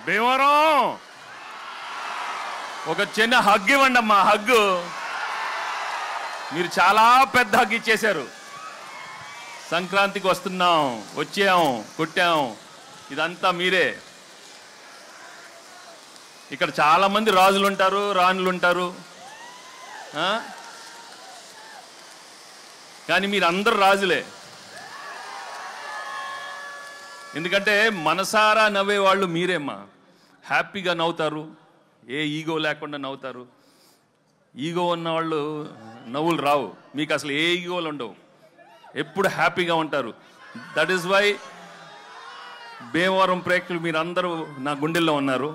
భీమవరం ఒక చిన్న హగ్ ఇవ్వండి అమ్మా. హగ్గు మీరు చాలా పెద్ద హగ్ ఇచ్చేశారు. సంక్రాంతికి వస్తున్నాం, వచ్చాం, కొట్టాం, ఇదంతా మీరే. ఇక్కడ చాలా మంది రాజులు ఉంటారు, రాణులు ఉంటారు, కానీ మీరు అందరు రాజులే. ఎందుకంటే మనసారా నవ్వే వాళ్ళు మీరేమ్మా. హ్యాపీగా నవ్వుతారు, ఏ ఈగో లేకుండా నవ్వుతారు. ఈగో ఉన్న వాళ్ళు నవ్వులు రావు. మీకు అసలు ఏ ఈగోలు ఉండవు, ఎప్పుడు హ్యాపీగా ఉంటారు. దట్ ఈస్ వై భీమవరం ప్రేక్షకులు మీరందరూ నా గుండెల్లో ఉన్నారు.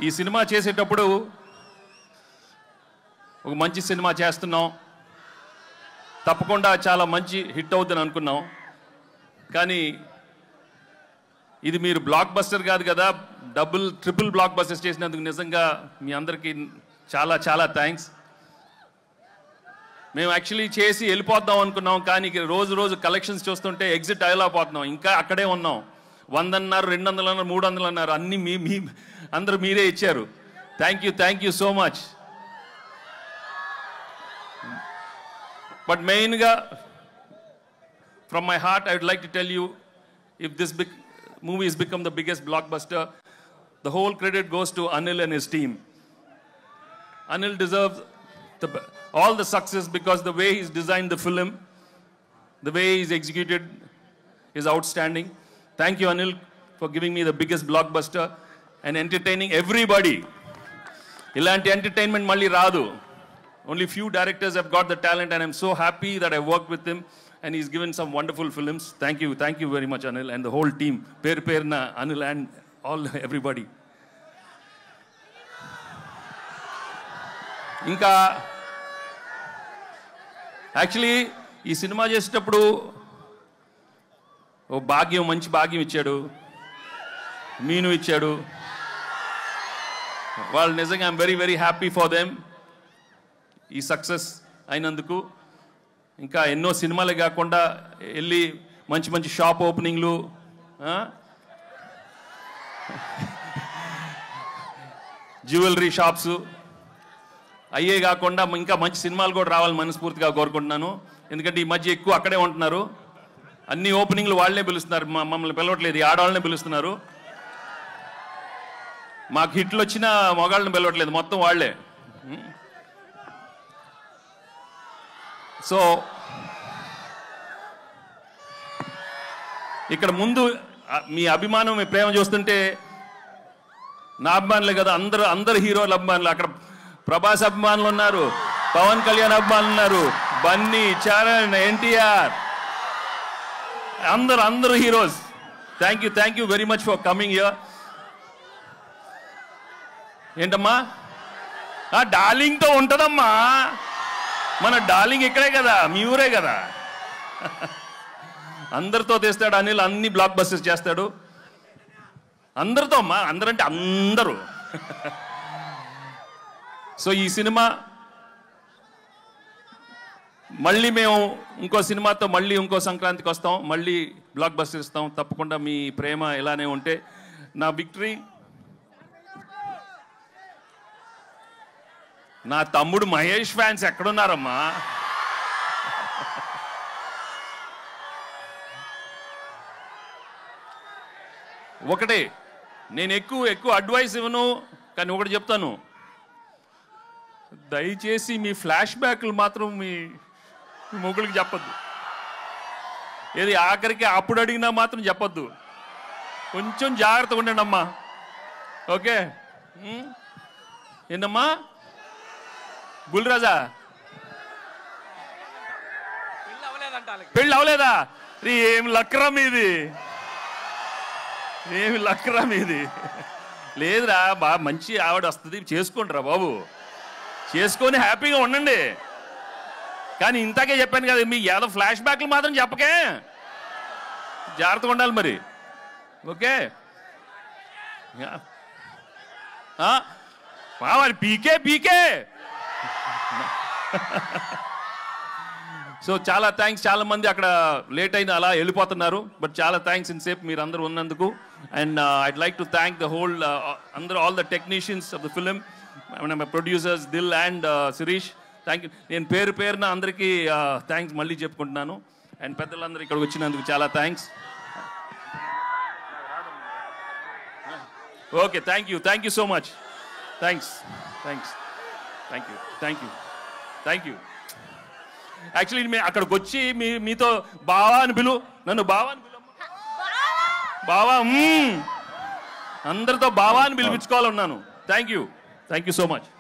ఈ సినిమా చేసేటప్పుడు ఒక మంచి సినిమా చేస్తున్నాం, తప్పకుండా చాలా మంచి హిట్ అవుతుందని అనుకున్నాం. కానీ ఇది మీరు బ్లాక్ బస్టర్ కాదు కదా, ట్రిపుల్ బ్లాక్ బస్టర్స్ చేసినందుకు నిజంగా మీ అందరికీ చాలా చాలా థ్యాంక్స్. మేము యాక్చువల్లీ చేసి వెళ్ళిపోద్దాం అనుకున్నాం, కానీ రోజు రోజు కలెక్షన్స్ చూస్తుంటే ఎగ్జిట్ అయ్యలేకపోతున్నాం. ఇంకా అక్కడే ఉన్నాం. 100 అన్నారు, 200 అన్నారు, 300 అన్నారు, అన్నీ మీ అందరూ మీరే ఇచ్చారు. Thank you so much. But మెయిన్గా from my heart I would like to tell you, if this movie has become the biggest blockbuster, the whole credit goes to Anil and his team. Anil deserves all the success because the way he's designed the film, the way he's executed is outstanding. Thank you, Anil, for giving me the biggest blockbuster and entertaining everybody. Ilanti entertainment malli raadu. Only few directors have got the talent, and I'm so happy that I worked with him. And he's given some wonderful films. Thank you very much, Anil, and the whole team. Perna, Anil, and everybody. Inka, actually, ee cinema chesitappudu ఓ భాగ్యం, మంచి భాగ్యం ఇచ్చాడు, మీను ఇచ్చాడు. వాళ్ళు నిజంగా I'm very very happy for them ఈ success అయినందుకు. ఇంకా ఎన్నో సినిమాలే కాకుండా వెళ్ళి మంచి మంచి షాప్ ఓపెనింగ్లు, జ్యువెలరీ షాప్స్ అయ్యే కాకుండా ఇంకా మంచి సినిమాలు కూడా రావాలని మనస్ఫూర్తిగా కోరుకుంటున్నాను. ఎందుకంటే ఈ మధ్య ఎక్కువ అక్కడే ఉంటున్నారు. అన్ని ఓపెనింగ్లు వాళ్ళనే పిలుస్తున్నారు, మమ్మల్ని పిలవట్లేదు, ఈ ఆడవాళ్ళనే పిలుస్తున్నారు. మాకు హిట్లు వచ్చినా మగాళ్ళని పిలవట్లేదు, మొత్తం వాళ్లే. సో ఇక్కడ ముందు మీ అభిమానం, మీ ప్రేమ చూస్తుంటే నా అభిమానులే కదా, అందరు హీరోల అభిమానులు. అక్కడ ప్రభాస్ అభిమానులు ఉన్నారు, పవన్ కళ్యాణ్ అభిమానులు ఉన్నారు, బన్నీ, చరణ్, ఎన్టీఆర్, అందరు heroes. Thank you very much for coming here. ఏంటమ్మా డార్లింగ్తో ఉంటుందమ్మా, మన డార్లింగ్ ఇక్కడే కదా, మీ ఊరే కదా. అందరితో తెస్తాడు అనిల్, అన్ని బ్లాక్ బస్టర్స్ చేస్తాడు అందరితో అమ్మా. అందరంటే అందరూ. సో ఈ సినిమా మళ్ళీ మేము ఇంకో సినిమాతో మళ్ళీ ఇంకో సంక్రాంతికి వస్తాం, మళ్ళీ బ్లాక్ బస్టర్ ఇస్తాం. తప్పకుండా మీ ప్రేమ ఇలానే ఉంటే నా విక్టరీ. నా తమ్ముడు మహేష్ ఫ్యాన్స్ ఎక్కడున్నారమ్మా? ఒకటే, నేను ఎక్కువ అడ్వైస్ ఇవ్వను, కానీ ఒకటి చెప్తాను, దయచేసి మీ ఫ్లాష్ బ్యాక్లు మాత్రం మీ మొగుడికి చెప్పద్దు. ఏది ఆఖరికి అప్పుడు అడిగినా మాత్రం చెప్పద్దు. కొంచెం జాగ్రత్తగా ఉండండి అమ్మా. ఓకే? ఏంటమ్మా బుల్రాజా, పెళ్ళి అవలేదా? ఏమి లక్కరా మీది, ఏమి లక్కరా మీది? లేదురా బాగా మంచి ఆవిడ వస్తుంది, చేసుకోండిరా బాబు, చేసుకొని హ్యాపీగా ఉండండి. కానీ ఇంతకే చెప్పాను కదా, మీ ఏదో ఫ్లాష్ బ్యాక్లు మాత్రం చెప్పకే, జాగ్రత్తగా ఉండాలి మరి. ఓకే? మరి పీకే సో చాలా థ్యాంక్స్. చాలా మంది అక్కడ లేట్ అయిన అలా వెళ్ళిపోతున్నారు, బట్ చాలా థ్యాంక్స్ ఇన్సేపు మీరు అందరూ ఉన్నందుకు. And I'd like to thank the whole అందరూ, all the technicians of the film, producers Dil and Shirish. Thank you. నేను పేరున అందరికీ థ్యాంక్స్ మళ్ళీ చెప్పుకుంటున్నాను. అండ్ పెద్దలందరూ ఇక్కడికి వచ్చినందుకు చాలా thanks. Okay, thank you so much. Thanks. Thank you. Actually మేము అక్కడికి వచ్చి మీతో బావా అని నన్ను బావా అని బావా అందరితో బావా అని పిలిపించుకోవాలన్నాను. Thank you so much.